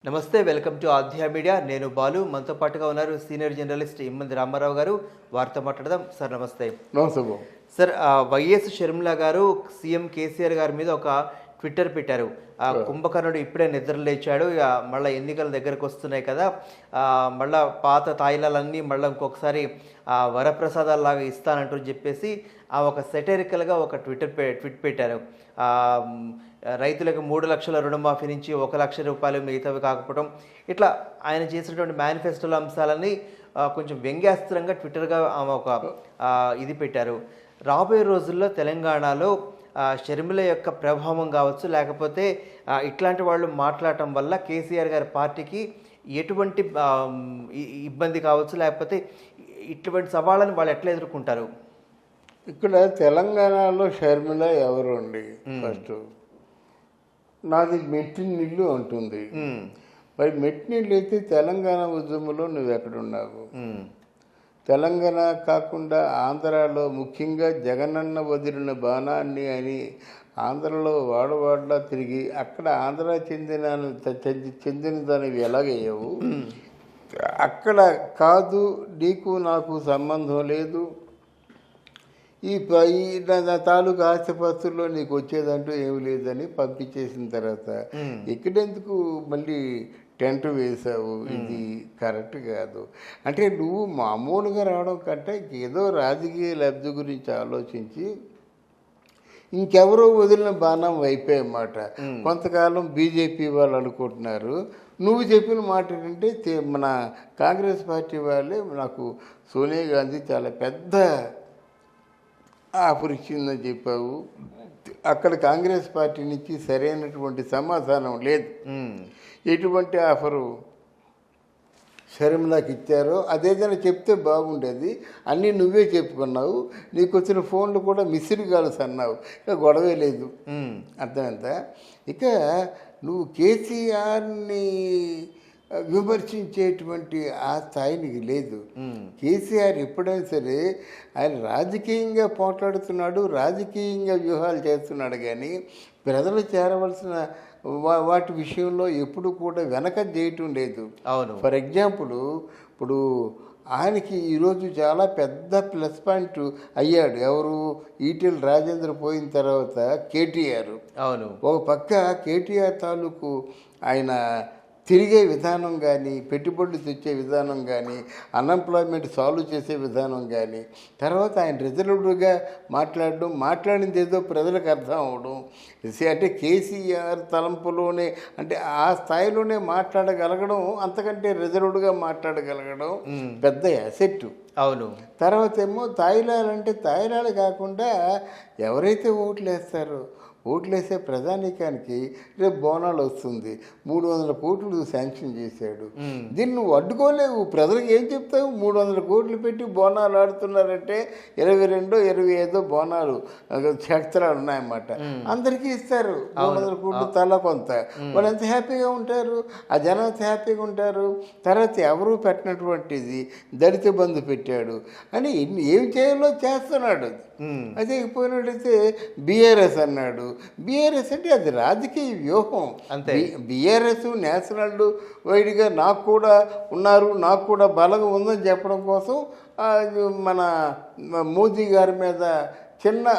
నమస్తే, welcome to ఆధ్యా media. నేను బాలు. మనతో పాటుగా ఉన్నారు సీనియర్ జర్నలిస్ట్ ఇమ్మంది రామారావు గారు. వారితో మాట్లాడదాం. సార్ నమస్తే. నమస్తే బాబు. సార్, వైఎస్ షర్మిల గారు సీఎం కేసీఆర్ గారి మీద ఒక ట్విట్టర్ పెట్టారు. కుంభకర్ణుడు ఇప్పుడే నిద్ర లేచాడు, మళ్ళీ ఎన్నికల దగ్గరకు వస్తున్నాయి కదా, మళ్ళీ పాత తాయిలాలన్నీ మళ్ళీ ఇంకొకసారి వరప్రసాదాల్లాగా ఇస్తానంటూ చెప్పేసి ఒక సెటరికల్గా ఒక ట్వీట్ పెట్టారు. రైతులకు 3 లక్షల రుణమాఫీ నుంచి 1 లక్ష రూపాయలు మిగతావి కాకపోవడం, ఇట్లా ఆయన చేసినటువంటి మేనిఫెస్టోల అంశాలని కొంచెం వ్యంగ్యాస్త్రంగా ట్విట్టర్గా ఒక ఇది పెట్టారు. రాబోయే రోజుల్లో తెలంగాణలో షర్మిల యొక్క ప్రభావం కావచ్చు, లేకపోతే ఇట్లాంటి వాళ్ళు మాట్లాడటం వల్ల కేసీఆర్ గారి పార్టీకి ఎటువంటి ఇబ్బంది కావచ్చు, లేకపోతే ఇటువంటి సవాళ్ళని వాళ్ళు ఎట్లా ఎదుర్కొంటారు? ఇక్కడ తెలంగాణలో షర్మిల ఎవరు అండి? ఫస్ట్ నాది మెట్టినిల్లు అంటుంది. మరి మెట్టినిల్లు అయితే తెలంగాణ ఉద్యమంలో నువ్వు ఎక్కడున్నావు? తెలంగాణ కాకుండా ఆంధ్రాలో ముఖ్యంగా జగనన్న వదిలిన బాణాన్ని అని ఆంధ్రలో వాడవాడలా తిరిగి అక్కడ ఆంధ్ర చెందిన దానివి ఎలాగయ్యావు? అక్కడ కాదు, నీకు నాకు సంబంధం లేదు, ఈ తాలూకు ఆస్తిపత్రుల్లో నీకు వచ్చేదంటూ ఏమి లేదని పంపించేసిన తర్వాత ఇక్కడెందుకు మళ్ళీ టెంట్ వేసావు? ఇది కరెక్ట్ కాదు. అంటే నువ్వు మామూలుగా రావడం కంటే ఏదో రాజకీయ లబ్ధి గురించి ఆలోచించి ఇంకెవరో వదిలిన బాణం అయిపోయామాట. కొంతకాలం బీజేపీ వాళ్ళు అనుకుంటున్నారు. నువ్వు చెప్పిన మాట ఏంటంటే మన కాంగ్రెస్ పార్టీ వాళ్ళే నాకు సోనియా గాంధీ చాలా పెద్ద ఆఫర్ ఇచ్చిందని చెప్పావు. అక్కడ కాంగ్రెస్ పార్టీ నుంచి సరైనటువంటి సమాధానం లేదు. ఎటువంటి ఆఫరు షర్మిలాకి ఇచ్చారో అదేదైనా చెప్తే బాగుండేది. అన్నీ నువ్వే చెప్పుకున్నావు. నీకు వచ్చిన ఫోన్లు కూడా మిస్డ్ కాల్స్ అన్నావు. ఇక గొడవే లేదు. అర్థమైందా? ఇక నువ్వు కేసీఆర్ని విమర్శించేటువంటి ఆ స్థాయినికి లేదు. కేసీఆర్ ఎప్పుడైనా సరే ఆయన రాజకీయంగా పోట్లాడుతున్నాడు, రాజకీయంగా వ్యూహాలు చేస్తున్నాడు, కానీ ప్రజలు చేరవలసిన వాటి విషయంలో ఎప్పుడు కూడా వెనక చేయటం లేదు. అవును. ఫర్ ఎగ్జాంపుల్, ఇప్పుడు ఆయనకి ఈరోజు చాలా పెద్ద ప్లస్ పాయింట్ అయ్యాడు ఎవరు? ఈటెల రాజేంద్ర పోయిన తర్వాత కేటీఆర్. అవును. ఒక పక్క కేటీఆర్ తాలూకు ఆయన తిరిగే విధానం కానీ, పెట్టుబడులు తెచ్చే విధానం కానీ, అన్ఎంప్లాయ్మెంట్ సాల్వ్ చేసే విధానం కానీ, తర్వాత ఆయన రిజర్వ్డ్గా మాట్లాడింది ఏదో ప్రజలకు అర్థం అవ్వడం, అంటే కేసీఆర్ తలంపులోనే, అంటే ఆ స్థాయిలోనే మాట్లాడగలగడం, అంతకంటే రిజర్వ్డ్గా మాట్లాడగలగడం పెద్ద అసెట్. అవును. తర్వాత ఏమో తాయిలాలంటే తాయిలాలు కాకుండా ఎవరైతే ఓట్లు వేస్తారో ఓట్లేసే ప్రజానీకానికి రేపు బోనాలు వస్తుంది, 300 కోట్లు శాంక్షన్ చేశాడు. దీన్ని నువ్వు అడ్డుకోలేవు. ప్రజలకు ఏం చెప్తావు? 300 కోట్లు పెట్టి బోనాలు ఆడుతున్నారంటే 22-25 బోనాలు క్షేత్రాలు ఉన్నాయన్నమాట. అందరికీ ఇస్తారు 300 కోట్లు తల కొంత. వాళ్ళు ఎంత హ్యాపీగా ఉంటారు, ఆ జనం ఎంత హ్యాపీగా ఉంటారు. తర్వాత ఎవరు పెట్టినటువంటిది దళిత బంధు పెట్టాడు అని ఏం చేయాలో చేస్తున్నాడు. అదే పోయినట్టయితే బీఆర్ఎస్ అన్నాడు. బీఆర్ఎస్ అంటే అది రాజకీయ వ్యూహం. బీఆర్ఎస్ నేషనల్ వైడ్గా నాకు కూడా ఉన్నారు, నాకు కూడా బలంగా ఉందని చెప్పడం కోసం మన మోదీ గారి మీద చిన్న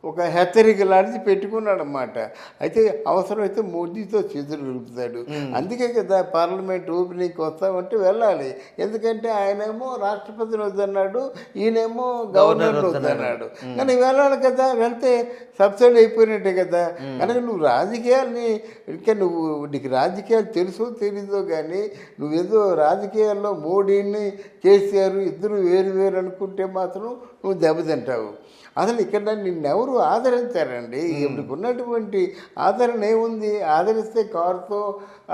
ఒక హెచ్చరిక లాంటిది పెట్టుకున్నాడు అన్నమాట. అయితే అవసరమైతే మోదీతో చేతులు కలుపుతాడు. అందుకే కదా పార్లమెంట్ ఓపెనింగ్కి వస్తామంటే వెళ్ళాలి. ఎందుకంటే ఆయనేమో రాష్ట్రపతిని వద్దన్నాడు, ఈయనేమో గవర్నర్ని వద్దన్నాడు. కానీ వెళ్ళాలి కదా, వెళ్తే సబ్సిడీ అయిపోయినట్టే కదా. కనుక నువ్వు రాజకీయాల్ని ఇంకా నీకు రాజకీయాలు తెలుసో తెలీదో కానీ నువ్వేదో రాజకీయాల్లో మోడీని కేసీఆర్ ఇద్దరు వేరు అనుకుంటే మాత్రం నువ్వు దెబ్బతింటావు. అసలు ఇక్కడ నిన్నెవరు ఆదరించారండి? ఇప్పుడు ఉన్నటువంటి ఆదరణ ఏముంది? ఆదరిస్తే కారుతో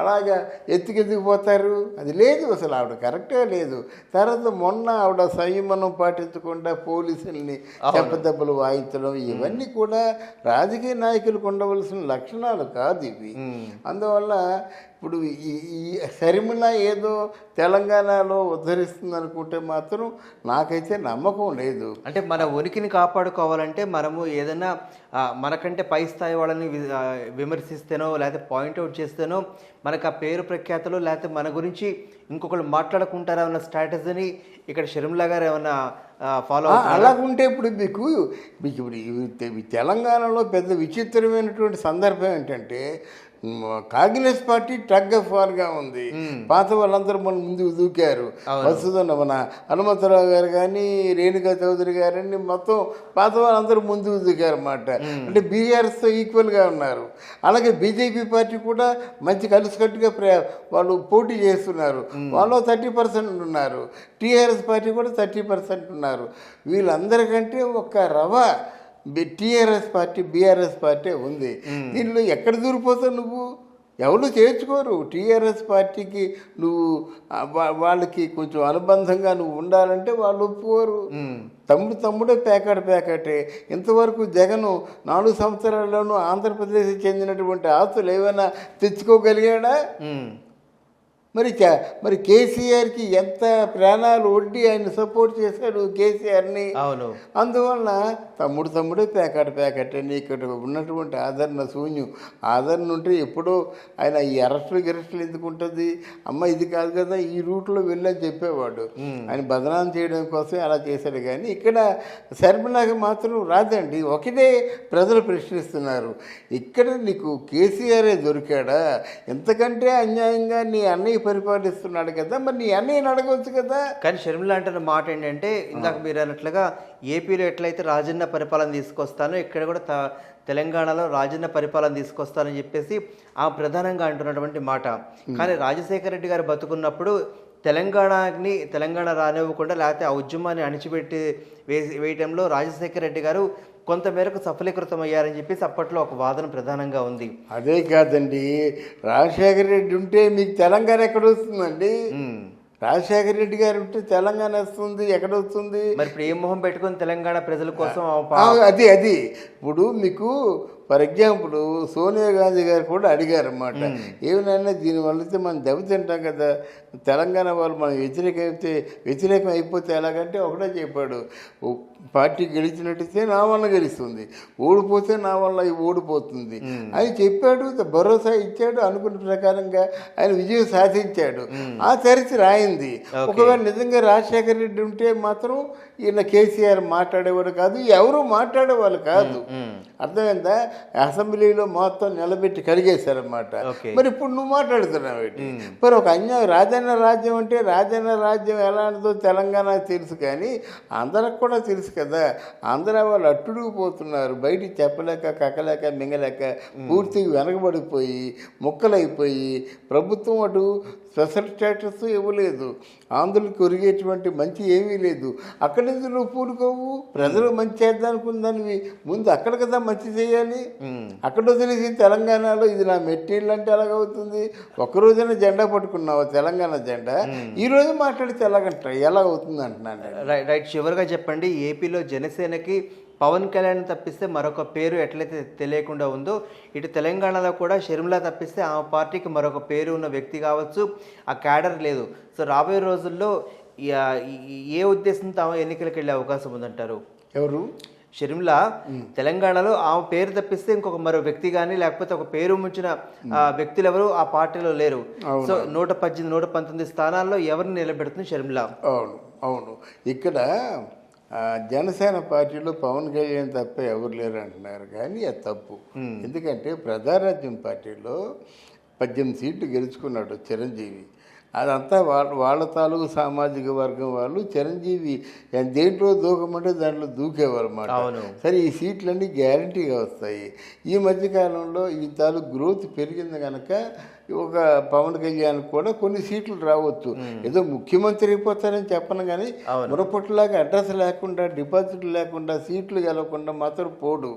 అలాగా ఎత్తుకెత్తుకుపోతారు, అది లేదు. అసలు ఆవిడ కరెక్ట్గా లేదు. తర్వాత మొన్న ఆవిడ సంయమనం పాటించకుండా పోలీసుల్ని చెప్పదెబ్బలు వాయించడం, ఇవన్నీ కూడా రాజకీయ నాయకులకు ఉండవలసిన లక్షణాలు కాదు ఇవి. అందువల్ల ఇప్పుడు ఈ షర్మిల ఏదో తెలంగాణలో ఉద్ధరిస్తుంది అనుకుంటే మాత్రం నాకైతే నమ్మకం లేదు. అంటే మన ఉనికిని కాపాడు కాపాడుకోవాలంటే మనము ఏదైనా మనకంటే పై స్థాయి వాళ్ళని విమర్శిస్తేనో లేకపోతే పాయింట్అవుట్ చేస్తేనో మనకు ఆ పేరు ప్రఖ్యాతలు లేకపోతే మన గురించి ఇంకొకళ్ళు మాట్లాడుకుంటారా అన్న స్ట్రాటజీని ఇక్కడ షర్మిల గారు ఏమన్నా ఫాలో అలాగుంటే ఇప్పుడు మీకు ఇప్పుడు ఈ తెలంగాణలో పెద్ద విచిత్రమైనటువంటి సందర్భం ఏంటంటే కాంగ్రెస్ పార్టీ టగ్ ఆఫ్ వార్గా ఉంది. పాత వాళ్ళందరూ మన ముందుకు దూకారు. వస్తున్న మన హనుమంతరావు గారు కానీ రేణుకా చౌదరి గారని మొత్తం పాత వాళ్ళందరూ ముందుకు దూకారు అన్నమాట. అంటే బీఆర్ఎస్తో ఈక్వల్గా ఉన్నారు. అలాగే బీజేపీ పార్టీ కూడా మంచి కలిసికట్టుగా వాళ్ళు పోటీ చేస్తున్నారు. వాళ్ళు 30% ఉన్నారు. టీఆర్ఎస్ పార్టీ కూడా 30% ఉన్నారు. వీళ్ళందరికంటే ఒక రవ టీఆర్ఎస్ పార్టీ బీఆర్ఎస్ పార్టీ ఉంది. దీనిలో ఎక్కడ దూరిపోతావు నువ్వు? ఎవరు చేర్చుకోరు. టీఆర్ఎస్ పార్టీకి నువ్వు వాళ్ళకి కొంచెం అనుబంధంగా నువ్వు ఉండాలంటే వాళ్ళు ఒప్పుకోరు. తమ్ముడే ప్యాకెటే. ఇంతవరకు జగన్ 4 సంవత్సరాల్లోనూ ఆంధ్రప్రదేశ్ చెందినటువంటి ఆస్తులు ఏమైనా తెచ్చుకోగలిగాడా? మరి కేసీఆర్కి ఎంత ప్రాణాలు ఒడ్డి ఆయన సపోర్ట్ చేశాడు కేసీఆర్ని. అవును. అందువలన తమ్ముడే ప్యాకెట్ అని ఇక్కడ ఉన్నటువంటి ఆదరణ శూన్యం. ఆదరణ ఉంటే ఎప్పుడో ఆయన ఈ గిరెస్టులు ఎందుకు ఉంటుంది? అమ్మ ఇది కాదు కదా, ఈ రూట్లో వెళ్ళని చెప్పేవాడు. ఆయన బదనాం చేయడం కోసం అలా చేశాడు. కానీ ఇక్కడ శర్మిలాకి మాత్రం రాదండి. ఒకటే ప్రజలు ప్రశ్నిస్తున్నారు, ఇక్కడ నీకు కేసీఆరే దొరికాడా? ఎంతకంటే అన్యాయంగా నీ అన్నయ్య పరిపాలిస్తున్నాడు కదా, మరి నీ అన్నయ్యని అడగవచ్చు కదా. కానీ షర్మిల అంటున్న మాట ఏంటంటే, ఇందాక మీరు అన్నట్లుగా ఏపీలో ఎట్లయితే రాజన్న పరిపాలన తీసుకొస్తానో ఇక్కడ కూడా తెలంగాణలో రాజన్న పరిపాలన తీసుకొస్తానని చెప్పేసి ఆ ప్రధానంగా అంటున్నటువంటి మాట. కానీ రాజశేఖర రెడ్డి గారు బతుకున్నప్పుడు తెలంగాణ రానివ్వకుండా లేకపోతే ఆ ఉద్యమాన్ని అణిచిపెట్టి వేయటంలో రాజశేఖర రెడ్డి గారు కొంతమేరకు సఫలీకృతం అయ్యారని చెప్పేసి అప్పట్లో ఒక వాదన ప్రధానంగా ఉంది. అదే కాదండి, రాజశేఖర రెడ్డి ఉంటే మీకు తెలంగాణ ఎక్కడ వస్తుందండి? రాజశేఖర రెడ్డి గారు ఉంటే తెలంగాణ వస్తుంది, ఎక్కడ వస్తుంది? మరి ఇప్పుడు ఏ మొహం పెట్టుకుని తెలంగాణ ప్రజల కోసం అది ఇప్పుడు మీకు ఫర్ ఎగ్జాంపుల్ సోనియా గాంధీ గారు కూడా అడిగారు అన్నమాట, ఏమైనా దీనివల్ల అయితే మనం దెబ్బతింటాం కదా, తెలంగాణ వాళ్ళు మనం వ్యతిరేకం అయిపోతే ఎలాగంటే ఒకటే చెప్పాడు, పార్టీ గెలిచినట్టయితే నా వల్ల గెలుస్తుంది, ఓడిపోతే నా వల్ల ఓడిపోతుంది అని చెప్పాడు. భరోసా ఇచ్చాడు. అనుకున్న ప్రకారంగా ఆయన విజయం సాధించాడు. ఆ చరిత్ర రాయింది. ఒకవేళ నిజంగా రాజశేఖర రెడ్డి ఉంటే మాత్రం ఈయన కేసీఆర్ మాట్లాడేవాడు కాదు, ఎవరు మాట్లాడేవాళ్ళు కాదు. అర్థమైందా? అసెంబ్లీలో మొత్తం నిలబెట్టి కడిగేశారన్నమాట. మరి ఇప్పుడు నువ్వు మాట్లాడుతున్నావు ఏంటి? మరి ఒక అన్యాయం రాజన్న రాజ్యం అంటే రాజన్న రాజ్యం ఎలాంటిదో తెలంగాణ తెలుసు, కానీ ఆంధ్రాకు కూడా తెలుసు కదా. ఆంధ్ర వాళ్ళు అట్టుడుకుపోతున్నారు. బయటికి చెప్పలేక కక్కలేక మింగలేక పూర్తిగా వెనకబడిపోయి ముక్కలైపోయి ప్రభుత్వం అటు స్పెషల్ స్టేటస్ ఇవ్వలేదు. ఆంధ్రులకు ఒరిగేటువంటి మంచి ఏమీ లేదు. అక్కడి నుంచి నువ్వు పూనుకోవు. ప్రజలు మంచి చేద్దామనుకుందానివి ముందు అక్కడ కదా మంచి చేయాలి. అక్కడ వదిలేసి తెలంగాణలో ఇది నా మెటీరియల్ అంటే ఎలాగవుతుంది? ఒక్కరోజైనా జెండా పట్టుకున్నావు తెలంగాణ జెండా, ఈరోజు మాట్లాడితే ఎలా అవుతుంది అంటున్నాను. రైట్. చివరిగా చెప్పండి, ఏపీలో జనసేనకి పవన్ కళ్యాణ్ తప్పిస్తే మరొక పేరు ఎట్లయితే తెలియకుండా ఉందో, ఇటు తెలంగాణలో కూడా షర్మిల తప్పిస్తే ఆ పార్టీకి మరొక పేరు ఉన్న వ్యక్తి కావచ్చు, ఆ క్యాడర్ లేదు. సో రాబోయే రోజుల్లో ఏ ఉద్దేశంతో ఆమె ఎన్నికలకు వెళ్ళే అవకాశం ఉందంటారు? ఎవరు? షర్మిల తెలంగాణలో ఆమె పేరు తప్పిస్తే ఇంకొక మరో వ్యక్తి కానీ లేకపోతే ఒక పేరు ముంచిన వ్యక్తులు ఎవరు ఆ పార్టీలో లేరు. సో 118, 119 స్థానాల్లో ఎవరిని నిలబెడుతుంది షర్మిల? అవును. ఇక్కడ జనసేన పార్టీలో పవన్ కళ్యాణ్ తప్ప ఎవరు లేరు అంటున్నారు, కానీ అది తప్పు. ఎందుకంటే ప్రజారాజ్యం పార్టీలో 18 సీట్లు గెలుచుకున్నాడు చిరంజీవి. అదంతా వాళ్ళ తాలూకు సామాజిక వర్గం వాళ్ళు. చిరంజీవి దేంట్లో దూకమంటే దాంట్లో దూకేవారు అన్నమాట. సరే, ఈ సీట్లన్నీ గ్యారంటీగా వస్తాయి. ఈ మధ్యకాలంలో ఈ తాలూకు గ్రోత్ పెరిగింది కనుక ఒక పవన్ కళ్యాణ్ కూడా కొన్ని సీట్లు రావచ్చు. ఏదో ముఖ్యమంత్రి అయిపోతారని చెప్పను, కానీ మురపట్లాగా అడ్రస్ లేకుండా, డిపాజిట్లు లేకుండా, సీట్లు గెలవకుండా మాత్రం పోడు.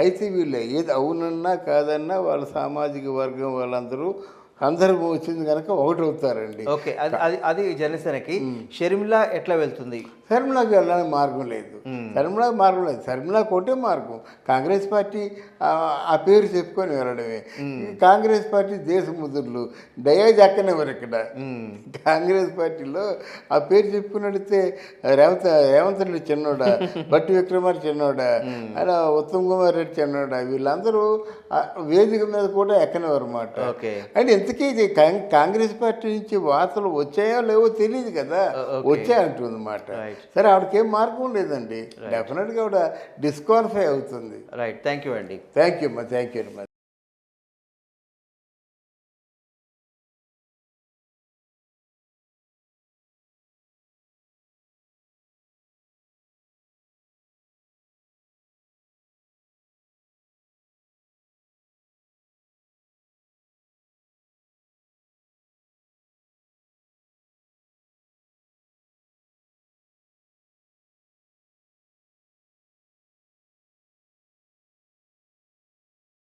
అయితే వీళ్ళు ఏది అవునన్నా కాదన్నా వాళ్ళ సామాజిక వర్గం వాళ్ళందరూ సందర్భం వచ్చింది కనుక ఒకటవుతారండి. ఓకే, అది జనసేనకి. షర్మిల ఎట్లా వెళ్తుంది? షర్మిలకి వెళ్ళడానికి మార్గం లేదు. షర్మిలా మార్గం లేదు. షర్మిలాకి ఒకటే మార్గం, కాంగ్రెస్ పార్టీ ఆ పేరు చెప్పుకొని వెళ్ళడమే. కాంగ్రెస్ పార్టీ దేశ ముద్దులు దయాజ్ అక్కనెవరు ఇక్కడ. కాంగ్రెస్ పార్టీలో ఆ పేరు చెప్పుకుని అడిగితే రేవంత్ రెడ్డి చిన్నోడా, భట్టి విక్రమార్ చిన్నోడా, అలా ఉత్తమ్ కుమార్ రెడ్డి చిన్నోడా, వీళ్ళందరూ వేదిక మీద కూడా ఎక్కనివారు అన్నమాట. అంటే ఇంతకీ ఇది కాంగ్రెస్ పార్టీ నుంచి వార్తలు వచ్చాయో లేవో తెలియదు కదా, వచ్చాయంటుంది అన్నమాట. సరే ఆవిడకేం మార్గం లేదండి, డెఫినెట్గా ఆవిడ డిస్క్వాలిఫై అవుతుంది. రైట్, థ్యాంక్ యూ అండి. థ్యాంక్ యూ అమ్మా, థ్యాంక్ యూ అమ్మా.